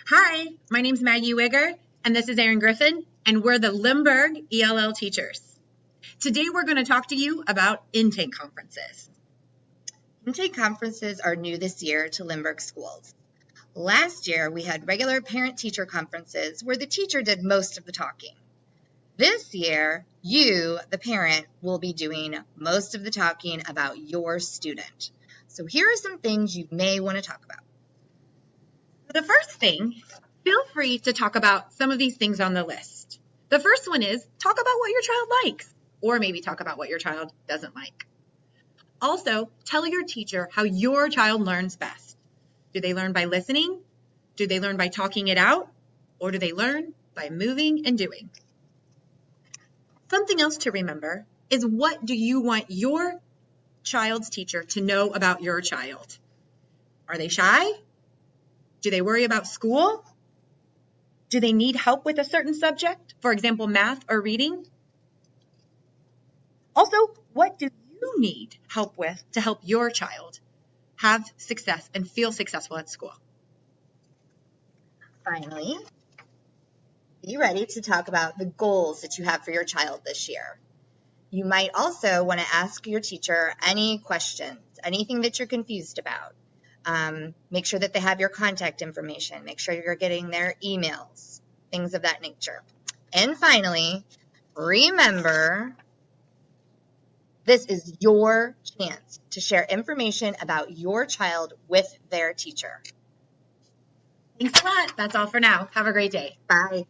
Hi, my name's Maggie Wigger, and this is Erin Griffin, and we're the Lindbergh ELL teachers. Today we're going to talk to you about intake conferences. Intake conferences are new this year to Lindbergh schools. Last year, we had regular parent-teacher conferences where the teacher did most of the talking. This year, you, the parent, will be doing most of the talking about your student. So here are some things you may want to talk about. The first thing, feel free to talk about some of these things on the list. The first one is talk about what your child likes, or maybe talk about what your child doesn't like. Also, tell your teacher how your child learns best. Do they learn by listening? Do they learn by talking it out? Or do they learn by moving and doing? Something else to remember is, what do you want your child's teacher to know about your child? Are they shy? Do they worry about school? Do they need help with a certain subject, for example, math or reading? Also, what do you need help with to help your child have success and feel successful at school? Finally, be ready to talk about the goals that you have for your child this year. You might also want to ask your teacher any questions, anything that you're confused about. Make sure that they have your contact information. Make sure you're getting their emails, things of that nature. And finally, remember, this is your chance to share information about your child with their teacher. Thanks a lot. That's all for now. Have a great day. Bye.